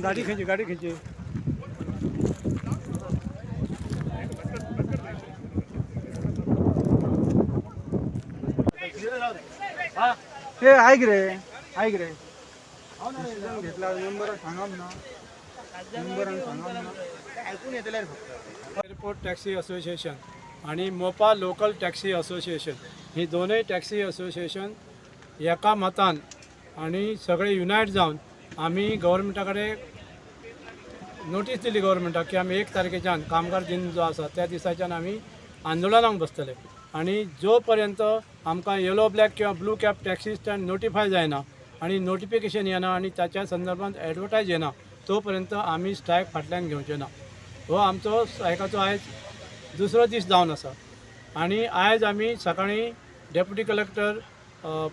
गाड़ी खींची गाड़ी खींची हे ऐक रे घेतला नंबर सांगा ना ऐकून येतले फक्त एअरपोर्ट टॅक्सी असोसिएशन आणि मोपा लोकल टॅक्सी असोसिएशन ही दोनही टॅक्सी असोसिएशन एका मतान आणि सगळे युनायट जावन आम्ही गव्हर्मेंटाकडे नोटीस दिली गव्हर्मेंटाक की आम्ही 1 तारखेच्यान कामगार दिन जो आसा त्या दिसाच्यान आम्ही आंदोलनाक बसतले आणि जोपर्यंत आमकां येलो ब्लॅक किंवा blue cap taxi stand notify जायना आणि नोटिफिकेशन येना आणि त्याच्या संदर्भात ॲडवर्टायज येना तोपर्यंत आम्ही स्ट्रायक फाटल्यान घेवचे ना. हो आमचो स्ट्रायकाचो आयज दुसरो दीस जावन आसा आणि आयज आम्ही सकाळी डेप्युटी कलेक्टर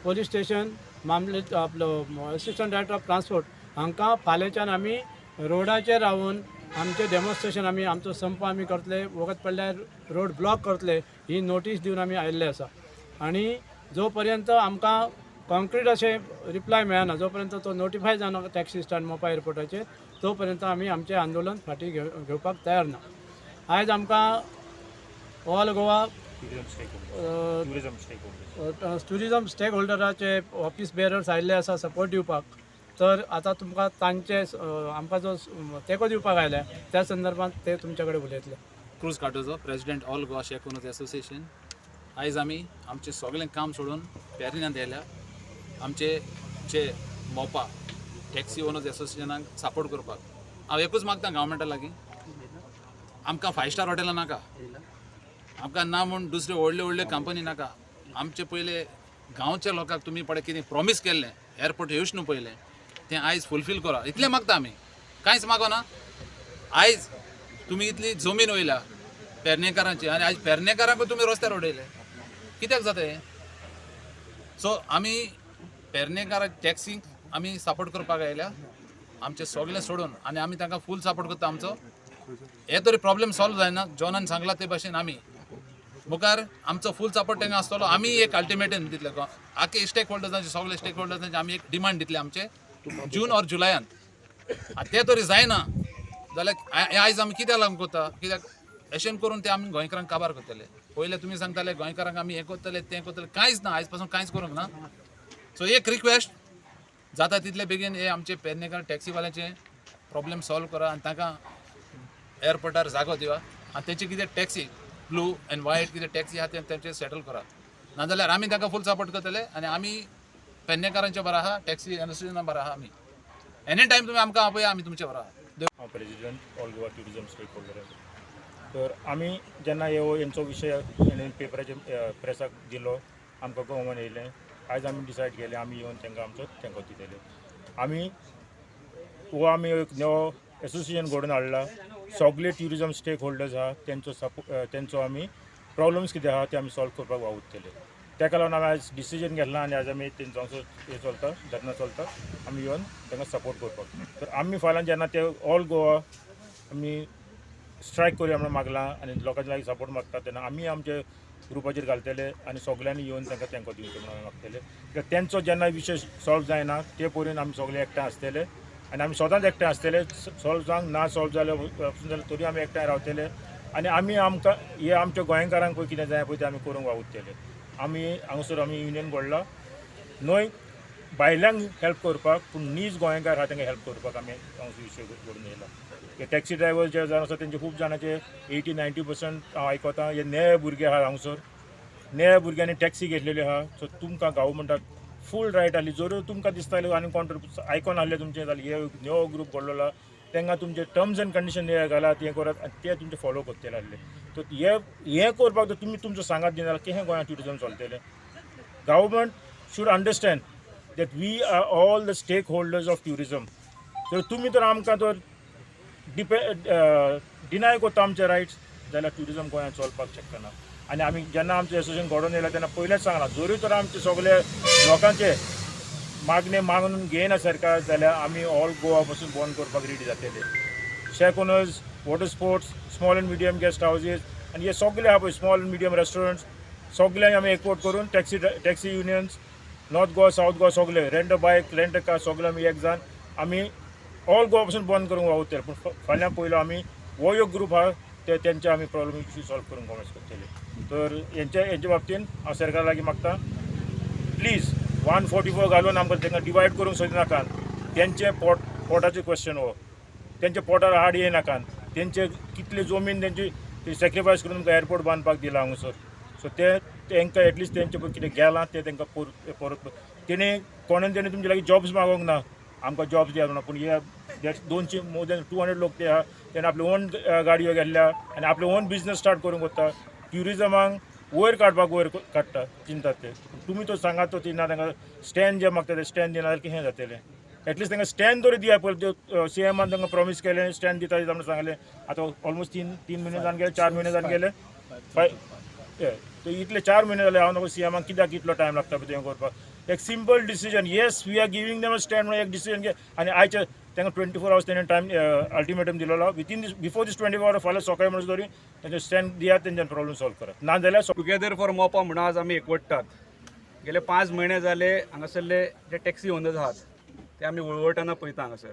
पोलीस स्टेशन मामले आपलो असिस्टंट डायरेक्टर ऑफ ट्रान्सपोर्ट हांकां फाल्यांच्यान आमी रोडाचेर रावून आमचे डेमॉन्स्ट्रेशन आमचो संप आमी करतले वगत पडल्यार रोड ब्लॉक करतले ही नोटीस दिवन आमी आयिल्ले आसा आणि जो पर्यंत आमकां कॉन्क्रीट अशें रिप्लाय मेळना जो पर्यंत तो नोटिफाय जाना टॅक्सी स्टँड मोपा एअरपोर्टाचेर तो पर्यंत आमी आमचें आंदोलन फाटीं घेवपाक तयार ना. आयज आमकां ऑल गोवा टुरिजम स्टेक होल्डराचे ऑफिस बेरर्स आयिल्ले आसा सपोर्ट दिवपाक तर आता तुमकां तांचे आमकां जो तेको दिवपाक आयल्या त्या संदर्भात ते तुमचे कडेन उलयतले. क्रूज कार्टोजो प्रेसिडेंट ऑल गोवा शेक ओनर्स एसोसिएशन आयज आमी आमचें सगळें काम सोडून पेरण्यात येयल्या आमचे जे मोपा टॅक्सी ओनर्स एसोसिएशनाक सपोर्ट करपाक. हांव एकूच मागता गव्हर्मेंटा लागीं आमकां 5 स्टार हॉटेलां नाका आमकां ना म्हूण दुसरे व्हडले कंपनी नाका. आमचे पयले गांवच्या लोकांक तुमी पळय कितें प्रॉमीस केल्लें एअरपोर्ट येवच न्हू पयलें तें आयज फुलफील करा इतलें मागता आमी कांयच मागोना. आयज तुमी इतली जमीन वयल्या पेरनेकारांची आनी आयज पेरनेकारांकूय तुमी रस्त्यार उडयले कित्याक जाता हें. सो आमी पेरनेकारां टॅक्सीक आमी सपोर्ट करपाक आयल्या आमचें सगळें सोडून आनी आमी तांकां फूल सपोर्ट करता. आमचो हे तरी प्रॉब्लेम सॉल्व जायना जॉनान सांगला ते भाशेन आमी मुखार आमचो फूल सपोर्ट तांकां आसतलो. आमी एक अल्टिमेटम दितले आख्खे स्टेक होल्डर्सांचे सगळे स्टेक होल्डर्सांचे आमी एक डिमांड दितले आमचे जून और जुलयान ते तरी जायना जाल्यार आयज आमी कित्याक लागून करता कित्याक अशें करून ते आमी गोंयकारांक काबार करतले. पयले तुमी सांगताले गोंयकारांक आमी हें करतले तें करतले कांयच ना आयज पासून कांयच करूंक ना. सो एक रिक्वेस्ट जाता तितले बेगीन हे आमचे पेडणेकार टॅक्सीवाल्याचे प्रॉब्लेम सॉल्व करा आनी तांकां एअरपोर्टार जागो दिवा आनी तेची कितें टॅक्सी ब्लू एंड व्हायट कितें टॅक्सी आहा तें तेंचे सेटल करा नाजाल्यार आमी तांकां फूल सपोर्ट करतले आनी आमी पेडणेकारांचे बरो आहा टॅक्सी एसोसिएशना बरो आहा. आमी एनी टायम तुमी आमकां आपया आमी तुमचे बरो आहा. हांव president all Goa tourism stakeholder. तर आमी जेन्ना हेंचो विशय पेपराचेर प्रेसाक दिलो आमकां कळोवन येयलें आयज आमी डिसायड केलें आमी येवन तांकां आमचो तेंको दितले. आमी एक नवो एसोसिएशन घडोवन हाडला सगळे टुरिजम स्टेक होल्डर्स आहा तेंचो आमी प्रॉब्लम्स कितें आहा ते आमी सॉल्व करपाक वावुरतले. ताका लागून आमी आयज डिसिजन घेतलां आनी आयज आमी तेंचो हें चलता धरना चलता आमी येवन तांकां सपोर्ट करपाक. तर आमी फाल्यां जेन्ना ते ऑल गोवा आमी स्ट्रायक करूया म्हणून मागलां आनी लोकांच्या लागीं सपोर्ट मागता तेन्ना आमी आमचे ग्रुपाचेर घालतले आनी सगळ्यांनी येवन तांकां तेंको दिवचें म्हणून मागतले. कित्याक तेंचो जेन्ना विशय सॉल्व जायना ते पर्यंत आमी सगळे एकठांय आसतले आनी आमी सदांच एकठांय आसतले. सॉल्व जावंक ना सॉल्व जाल्यार तरी आमी एकठांय रावतले आनी आमी आमकां हे आमच्या गोंयकारांक पळय कितें जाय पळय तें आमी करूंक वावुरतले. आमी हांगासर आमी युनियन घडला न्हय भायल्यांक हेल्प करपाक पूण नीज गोंयकार आहा तांकां हेल्प करपाक आमी हांगासर विशय घडून येयला. हे टॅक्सी ड्रायव्हर जे जावन आसा तेंचे खूब जाणांचे 80-90% हांव आयकता हे नवे भुरगे आहा हांगासर नव्या भुरग्यांनी टॅक्सी घेतलेली आहा. सो तुमकां गव्हर्मेंटाक फूल रायट आसली जर तुमकां दिसतालें आनी कोण आयकोन आहलें तुमचें जाल्यार हे नवो ग्रूप घडलेलो तांकां तुमचे टर्म्स एंड कंडिशन हे घालात हें करात आनी ते तुमचे फॉलो करतले आहले. सो हें करपाक जर तुमी तुमचो सांगात दिना जाल्यार केहें गोंयांत टुरिजम चलतलें. Government should understand that we are all the stakeholders of tourism. जर तुमी तर आमकां तर डिनाय करता आमचे रायट्स जाल्यार टुरिजम गोंयांत चलपाक शकना. आनी आमी जेन्ना आमचें एसोसिएशन घडोवन येयलां तेन्ना पयलेंच सांगलां जरी तर आमचे सगळे लोकांचे मागणे मागून घेयना सरकार जाल्यार आमी ऑल गोवा पासून बंद करपाक रेडी जातले. Shack owners water sports small and medium guest हावजीस आनी हे सगळे आहा पळय स्मॉल एंड मिडियम रेस्टॉरंट्स सगळ्यांक आमी एकवट करून taxi unions north Goa south Goa सगळे rent a bike rent a car सगळे आमी एक जावन आमी ऑल गोवा पासून बंद करूंक वावुरतले पूण फाल्यां पयलो आमी हो एक ग्रूप आहा तेंचे आमी प्रॉब्लेम इश्यू सॉल्व करूंक कॉमेस करतले. तर हेंच्या बाबतीन हांव सरकारा लागीं मागता प्लीज 144 घालून आमकां तांकां डिवायड करूंक सोदनाकात. तेंचे पोटाचे क्वेश्चन हो, तेंचे पोटार हाड येयनाकात. तेंचे कितले जमीन तेंची सॅक्रिफायस करून तुमकां एअरपोर्ट बांदपाक दिला हांगसर. सो तेंकां एटलिस्ट तेंचे पळय कितें गेलां तें तेंकां परत तेणी तुमचे लागीं जॉब्स मागोंक ना आमकां जॉब्स दिया म्हणून. पूण हे 200 मोर दॅन 200 लोक ते आहा तेणे आपले ओन गाडयो गेल्ल्या आनी आपले ओन बिजनस स्टार्ट करूंक वता. ट्युरिजमाक वयर काडटा चिंतात ते. तुमी तो सांगात तो ती ना तांकां स्टँड जे मागता ते स्टँड दिना जाल्यार कितें जातलें. एटलिस्ट तांकां स्टँड तरी दिया पळय. CMान तांकां प्रॉमीस केलें स्टँड दिता म्हणून सांगलें. आतां ऑलमोस्ट 3 म्हयने जावन गेले, 4 म्हयने जावन गेले. इतले 4 म्हयने जाले हांव नको CMाक कित्याक इतलो टायम लागता पळय तें करपाक. एक simple decision yes we are giving them a stand म्हणून एक डिसिजन घे. आनी आयचे तांकां 24 hours तेणें टायम अल्टिमेटम दिलेलो. विथीन बिफोर दीस 24 hours फाल्यां सकाळी म्हणून तरी तेंचे स्टँड दियात, तेंच्यान प्रॉब्लेम सॉल्व करात. ना जाल्यार टुगेदर फॉर मोपा म्हणून आज आमी एकवटतात. गेले 5 महिने जाले हांगासरले जे टॅक्सी ओनर्स आहात ते आमी वळवटना पळयता हांगासर.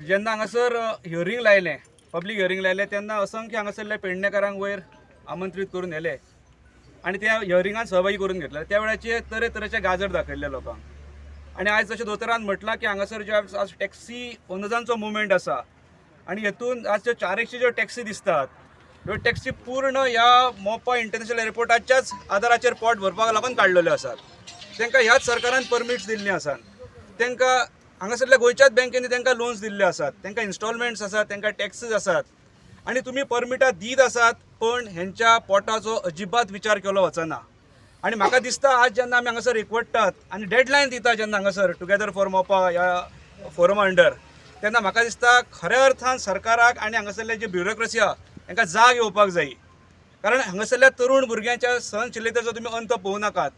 जेन्ना हांगासर हियरींग लायलें, पब्लीक हियरींग लायलें तेन्ना असंख्य हांगासरल्या पेडणेकारांक वयर आमंत्रीत करून येले आनी त्या हियरिंगात सहभागी करून घेतले. त्या वेळाचेर तरेतरेचे गाजर दाखयल्ले लोकांक. आनी आयज जशें दोतोरान म्हटलां की हांगासर जे आज टॅक्सी ओनर्सांचो मुवमेंट आसा आनी हेतून आज ज्यो 400 ज्यो टॅक्सी दिसतात ह्यो टॅक्सी पूर्ण ह्या मोपा इंटरनॅशनल एअरपोर्टाच्याच आदाराचेर पोट भरपाक लागून काडलेल्यो आसात. तांकां ह्याच सरकारान परमिट्स दिल्लीं आसात. तांकां हांगासरल्या गोंयच्याच बँकेनी तांकां लोन्स दिल्ले आसात. तांकां इन्स्टॉलमेंट्स आसात, तांकां टॅक्सीस आसात. आनी तुमी परमिटां दीत आसात पण हेंच्या पोटाचो अजिबात विचार केलो वचना. आनी म्हाका दिसता आज जेन्ना आमी हांगासर एकवटतात आनी डेडलायन दिता जेन्ना हांगासर टुगेदर फॉर मोपा ह्या फोरमा अंडर, तेन्ना म्हाका दिसता खऱ्या अर्थान सरकाराक आनी हांगासरले जे ब्युरोक्रेसी आहा तांकां जाग येवपाक जाय. कारण हांगासरल्या तरूण भुरग्यांच्या सहनशिलतेचो तुमी अंत पळोवं नाकात.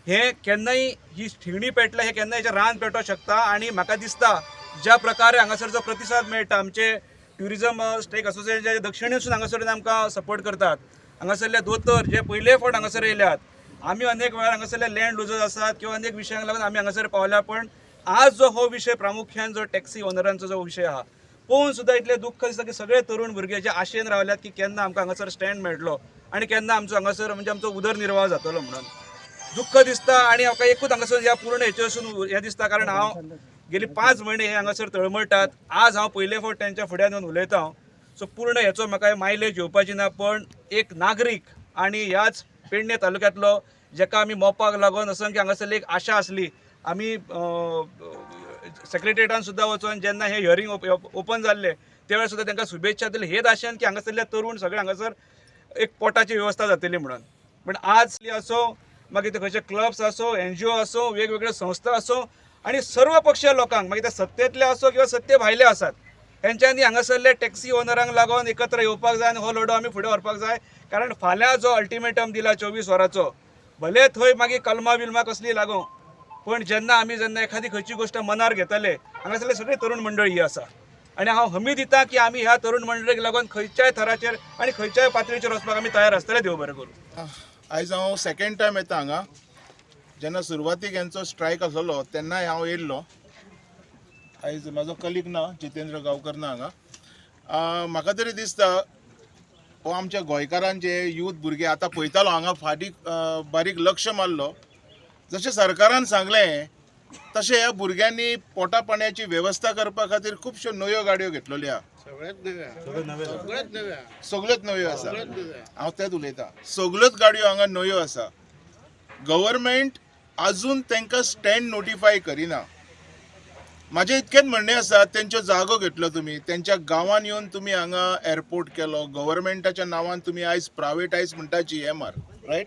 हे केन्नाय ही थिगणी पेटल्या, हे केन्नाय हेचें रान पेटोवंक शकता. आनी म्हाका दिसता ज्या प्रकारे हांगासर जो प्रतिसाद मेळटा, आमचे ट्युरिजम स्टेक असोसिएशन जे दक्षिणेसून हांगासर आमकां सपोर्ट करतात, हांगासरले दोतोर जे पयले फावट हांगासर येयल्यात, आमी अनेक वेळार हांगासरले लँड लुजर्स आसात किंवा अनेक विशयांक लागून आमी हांगासर पावल्या. पण आज जो हो विशय प्रामुख्यान जो टॅक्सी ओनरांचो जो विशय आहा पळोवन सुद्दां इतलें दुख्ख दिसता की सगळे तरूण भुरगे जे आशेन रावल्यात की केन्ना आमकां हांगासर स्टँड मेळटलो आनी केन्ना आमचो हांगासर म्हणजे आमचो उदरनिर्वाह जातलो म्हणून दुख्ख दिसता. आनी म्हाका एकूच हांगासर ह्या पूर्ण हेचेरसून हें दिसता कारण हांव गेली 5 महिने हे हांगासर तळमळटात. आज हांव पयले फावट तेंच्या फुड्यान येवन उलयतां. सो पूर्ण हेचो म्हाका मायलेज येवपाची ना. पण एक नागरीक आनी ह्याच पेडणे तालुक्यांतलो जेका आमी मोपाक लागून असंख्य हांगासरली एक आशा आसली. आमी सेक्रेटरिएटान सुद्दां वचून जेन्ना हे हियरींग ओपन जाल्ले त्या वेळार सुद्दां तांकां शुभेच्छा दिल्यो हेच आशेन की हांगासरले तरूण सगळे हांगासर एक पोटाची वेवस्था जातली म्हणून. पण आज असो मागीर ते खंयचे क्लब्स आसो, NGO आसो, वेगवेगळ्यो संस्था आसो आनी सर्व पक्षीय लोकांक मागीर ते सत्तेंतले आसो किंवा सत्ते भायले आसात हेंच्यांनी हांगासरले टॅक्सी ओनरांक लागून एकत्र येवपाक जाय आनी हो लढो आमी फुडें व्हरपाक जाय. कारण फाल्यां जो अल्टिमेटम दिला 24 वरांचो, भले थंय मागीर कलमां बिलमां कसली लागो, पण जेन्ना एखादी खंयची गोश्ट मनार घेतले, हांगासरले सगळे तरूण मंडळी ही आसा आनी हांव हमी दिता की आमी ह्या तरूण मंडळीक लागून खंयच्याय थराचेर आनी खंयच्याय पातळीचेर वचपाक आमी तयार आसतले. देव बरें करूं. आयज हांव सेकंड टायम येता हांगा. जेन्ना सुरवातीक हेंचो स्ट्रायक आसलो तेन्नाय हांव येयल्लो. आयज म्हाजो कलीग ना, जितेंद्र गांवकर ना हांगा. म्हाका तरी दिसता हो आमच्या गोंयकारांचे यूथ भुरगे आतां पळयतालो हांगा फाटीं बारीक लक्ष मारलो. जशें सरकारान सांगलें तशें ह्या भुरग्यांनी पोटा पाण्याची वेवस्था करपा खातीर खुबश्यो नव्यो गाडयो घेतलेल्यो आहा. सगळ्योच नव्यो आसा. हांव तेच उलयतां, सगळ्योच गाडयो हांगा नव्यो आसा. गव्हर्मेंट आजून तांकां स्टँड नोटिफाय करिना. म्हाजें इतकेंच म्हणणें आसा, तेंच्यो जागो घेतलो तुमी, तेंच्या गांवांत येवन तुमी हांगा एअरपोर्ट केलो. गव्हर्मेंटाच्या नांवान तुमी आयज प्रायवेटायज म्हणटा GMR, right?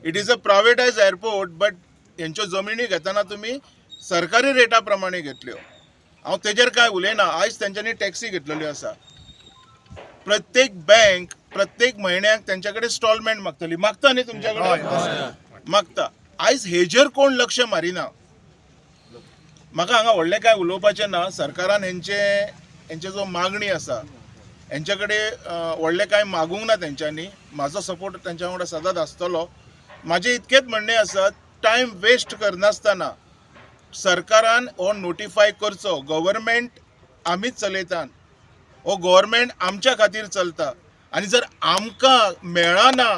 It is a privatise airport, but हेंच्यो जमिनी घेतना तुमी सरकारी रेटा प्रमाणे घेतल्यो. हांव तेजेर कांय उलयना. आयज तेंच्यांनी टॅक्सी घेतलेल्यो आसा. प्रत्येक बँक प्रत्येक म्हयन्याक तेंच्या कडेन स्टॉलमेंट मागतली. मागता न्ही तुमच्या कडेन? मागता. आयज हेजेर कोण लक्ष मारिना. म्हाका हांगा व्हडलें कांय उलोवपाचें ना. सरकारान हेंचे जो मागणी आसा हेंचे कडेन व्हडलें कांय मागूंक ना तेंच्यांनी. म्हाजो सपोर्ट तेंच्या वांगडा सदांच आसतलो. म्हाजें इतकेंच म्हणणें आसा, टायम वेस्ट करनासतना सरकारान हो नोटिफाय करचो. गव्हर्मेंट आमीच चलयतात, हो गव्हर्मेंट आमच्या खातीर चलता आनी जर आमकां मेळना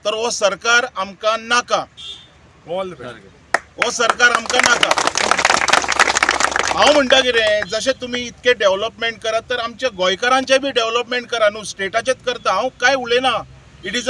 तर हो सरकार आमकां नाका. हो सरकार आमकां नाका. हांव म्हणटा कितें, जशें तुमी इतके डेव्हलपमेंट करात तर आमच्या गोंयकारांचे बी डेव्हलपमेंट करा न्हू. स्टेटाचेच करता, हांव काय उलयना. It is a